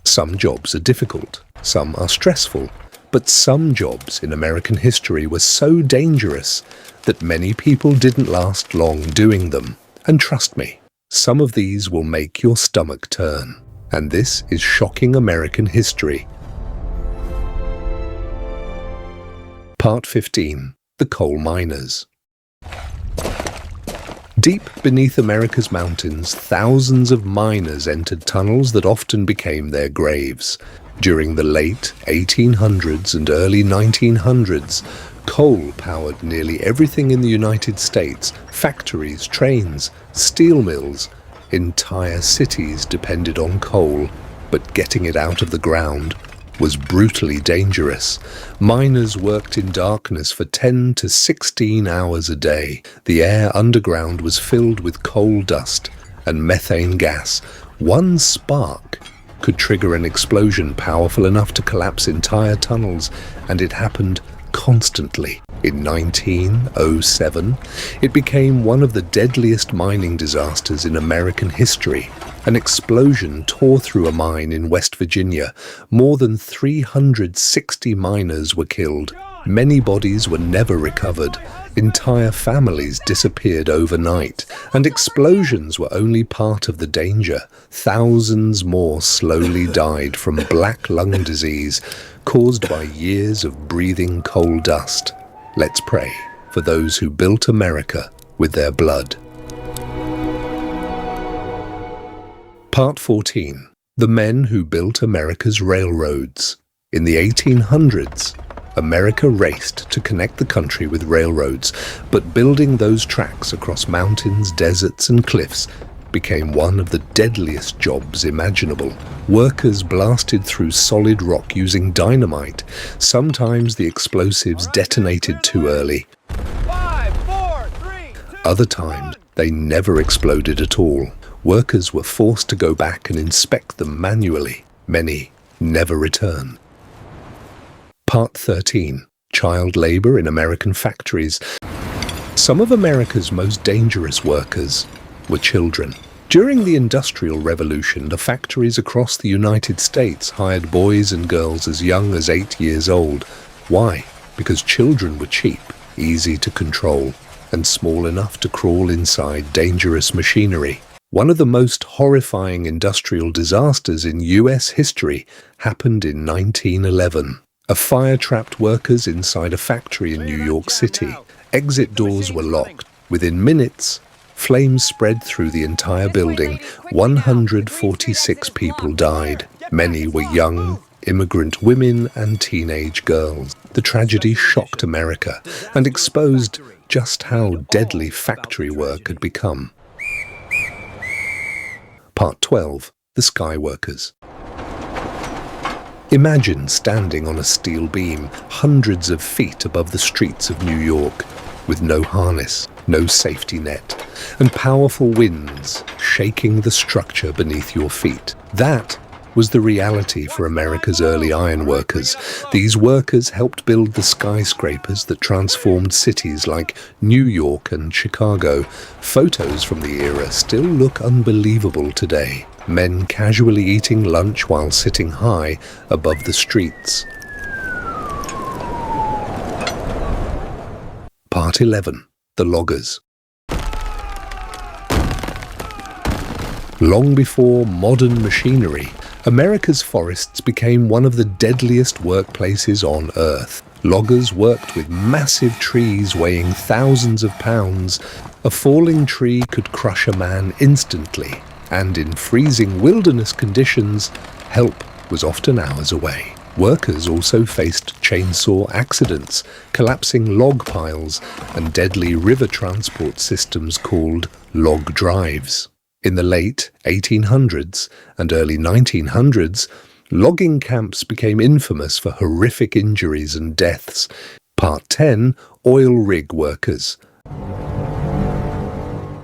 Some jobs are difficult, some are stressful, but some jobs in American history were so dangerous that many people didn't last long doing them. And trust me, some of these will make your stomach turn. And this is Shocking American History. Part 15. The Coal Miners. Deep beneath America's mountains, thousands of miners entered tunnels that often became their graves. During the late 1800s and early 1900s, coal powered nearly everything in the United States. Factories, trains, steel mills. Entire cities depended on coal, but getting it out of the ground was brutally dangerous. Miners worked in darkness for 10 to 16 hours a day. The air underground was filled with coal dust and methane gas. One spark could trigger an explosion powerful enough to collapse entire tunnels, and it happened constantly. In 1907, it became one of the deadliest mining disasters in American history. An explosion tore through a mine in West Virginia. More than 360 miners were killed. Many bodies were never recovered. Entire families disappeared overnight. And explosions were only part of the danger. Thousands more slowly died from black lung disease caused by years of breathing coal dust. Let's pray for those who built America with their blood. Part 14. The men who built America's railroads. In the 1800s, America raced to connect the country with railroads, but building those tracks across mountains, deserts, and cliffs became one of the deadliest jobs imaginable. Workers blasted through solid rock using dynamite. Sometimes the explosives detonated too early. 5, 4, 3, 2, Other times, they never exploded at all. Workers were forced to go back and inspect them manually. Many never returned. Part 13. Child labor in American factories. Some of America's most dangerous workers were children. During the Industrial Revolution, the factories across the United States hired boys and girls as young as 8 years old. Why? Because children were cheap, easy to control, and small enough to crawl inside dangerous machinery. One of the most horrifying industrial disasters in US history happened in 1911. A fire trapped workers inside a factory in New York City. Exit doors were locked. Within minutes, flames spread through the entire building. 146 people died. Many were young, immigrant women and teenage girls. The tragedy shocked America and exposed just how deadly factory work had become. Part 12. The Skyworkers. Imagine standing on a steel beam hundreds of feet above the streets of New York with no harness, no safety net, and powerful winds shaking the structure beneath your feet. That was the reality for America's early ironworkers. These workers helped build the skyscrapers that transformed cities like New York and Chicago. Photos from the era still look unbelievable today. Men casually eating lunch while sitting high above the streets. Part 11. The Loggers. Long before modern machinery, America's forests became one of the deadliest workplaces on Earth. Loggers worked with massive trees weighing thousands of pounds. A falling tree could crush a man instantly, and in freezing wilderness conditions, help was often hours away. Workers also faced chainsaw accidents, collapsing log piles, and deadly river transport systems called log drives. In the late 1800s and early 1900s, logging camps became infamous for horrific injuries and deaths. Part 10. Oil rig workers.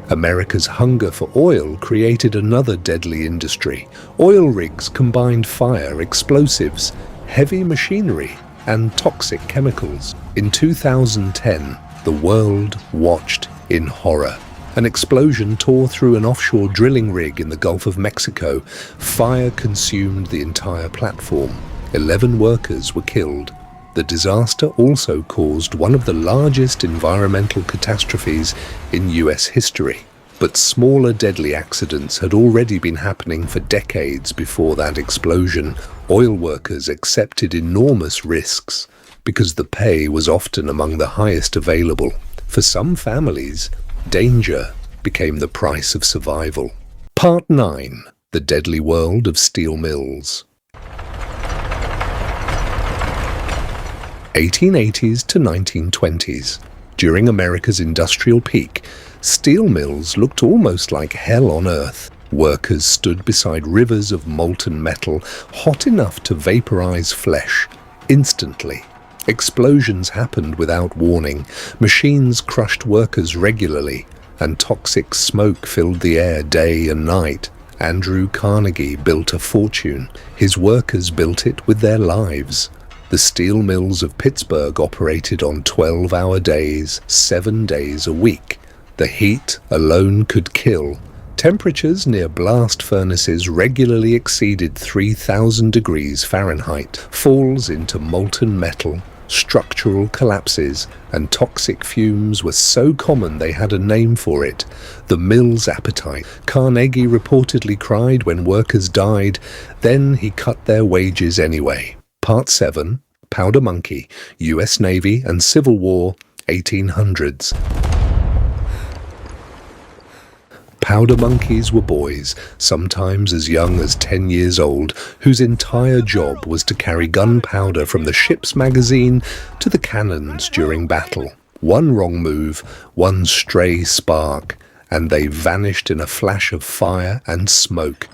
America's hunger for oil created another deadly industry. Oil rigs combined fire, explosives, heavy machinery, and toxic chemicals. In 2010, the world watched in horror An explosion tore through an offshore drilling rig in the Gulf of Mexico. Fire consumed the entire platform. 11 workers were killed. The disaster also caused one of the largest environmental catastrophes in US history. But smaller deadly accidents had already been happening for decades before that explosion. Oil workers accepted enormous risks because the pay was often among the highest available. For some families, danger became the price of survival. Part 9. The Deadly World of Steel Mills. 1880s to 1920s. During America's industrial peak, steel mills looked almost like hell on earth. Workers stood beside rivers of molten metal, hot enough to vaporize flesh instantly. Explosions happened without warning. Machines crushed workers regularly, and toxic smoke filled the air day and night. Andrew Carnegie built a fortune. His workers built it with their lives. The steel mills of Pittsburgh operated on 12-hour days, 7 days a week. The heat alone could kill. Temperatures near blast furnaces regularly exceeded 3,000 degrees Fahrenheit. Falls into molten metal, structural collapses, and toxic fumes were so common they had a name for it: the mill's appetite. Carnegie reportedly cried when workers died, then he cut their wages anyway. Part 7. Powder Monkey, US Navy and Civil War, 1800s. Powder monkeys were boys, sometimes as young as 10 years old, whose entire job was to carry gunpowder from the ship's magazine to the cannons during battle. One wrong move, one stray spark, and they vanished in a flash of fire and smoke.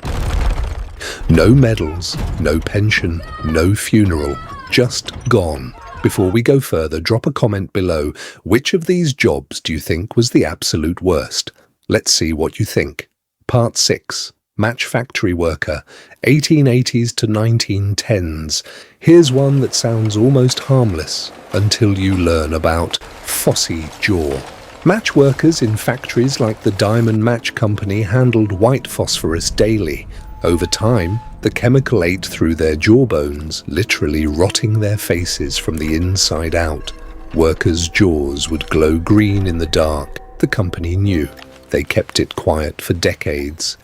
No medals, no pension, no funeral, just gone. Before we go further, drop a comment below. Which of these jobs do you think was the absolute worst? Let's see what you think. Part 6. Match factory worker, 1880s to 1910s. Here's one that sounds almost harmless until you learn about phossy jaw. Match workers in factories like the Diamond Match Company handled white phosphorus daily. Over time, the chemical ate through their jawbones, literally rotting their faces from the inside out. Workers' jaws would glow green in the dark. The company knew. They kept it quiet for decades.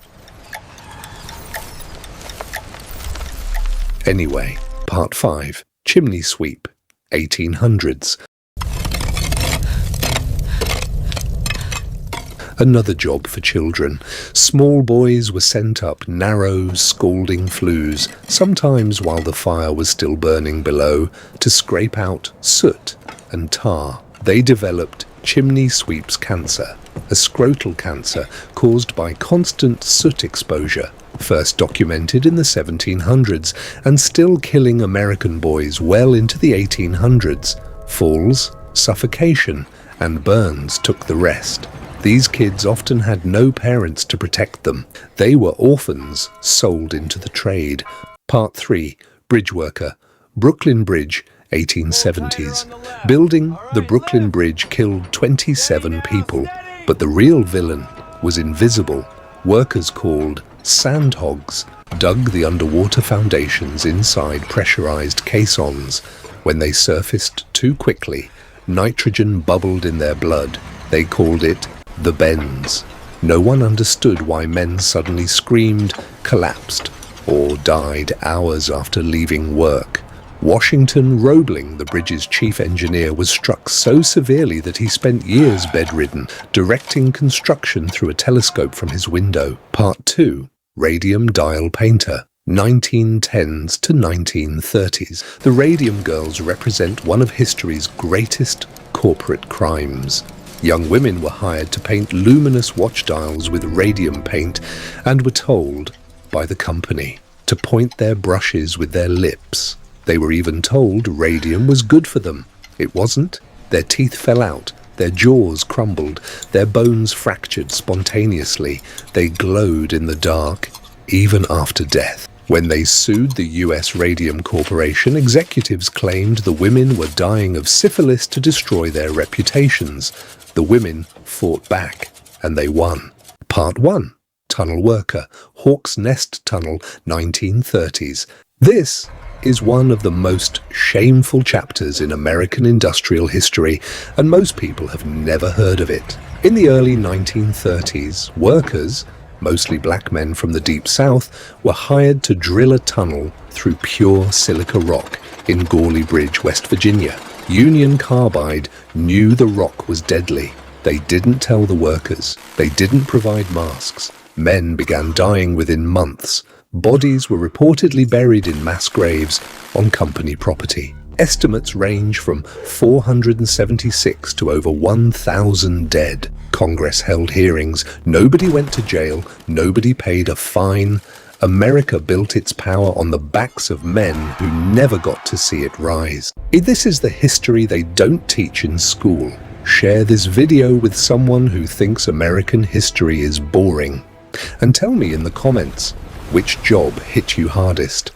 Anyway, Part 5. Chimney sweep, 1800s. Another job for children. Small boys were sent up narrow, scalding flues, sometimes while the fire was still burning below, to scrape out soot and tar. They developed chimney sweeps cancer, a scrotal cancer caused by constant soot exposure, first documented in the 1700s and still killing American boys well into the 1800s. Falls, suffocation, and burns took the rest. These kids often had no parents to protect them. They were orphans sold into the trade. Part 3. Bridge worker, Brooklyn Bridge, 1870s. Building the Brooklyn Bridge killed 27 people, but the real villain was invisible. Workers called Sandhogs dug the underwater foundations inside pressurized caissons. When they surfaced too quickly, nitrogen bubbled in their blood. They called it the bends. No one understood why men suddenly screamed, collapsed, or died hours after leaving work. Washington Roebling, the bridge's chief engineer, was struck so severely that he spent years bedridden, directing construction through a telescope from his window. Part 2. Radium dial painter, 1910s to 1930s. The Radium Girls represent one of history's greatest corporate crimes. Young women were hired to paint luminous watch dials with radium paint and were told by the company to point their brushes with their lips. They were even told radium was good for them. It wasn't. Their teeth fell out, their jaws crumbled, their bones fractured spontaneously. They glowed in the dark, even after death. When they sued the US Radium Corporation, executives claimed the women were dying of syphilis to destroy their reputations. The women fought back, and they won. Part 1. Tunnel Worker, Hawk's Nest Tunnel, 1930s. This is one of the most shameful chapters in American industrial history, and most people have never heard of it. In the early 1930s, workers, mostly black men from the Deep South, were hired to drill a tunnel through pure silica rock in Gawley Bridge, West Virginia. Union Carbide knew the rock was deadly. They didn't tell the workers. They didn't provide masks. Men began dying within months. Bodies were reportedly buried in mass graves on company property. Estimates range from 476 to over 1,000 dead. Congress held hearings. Nobody went to jail. Nobody paid a fine. America built its power on the backs of men who never got to see it rise. This is the history they don't teach in school. Share this video with someone who thinks American history is boring. And tell me in the comments, which job hit you hardest?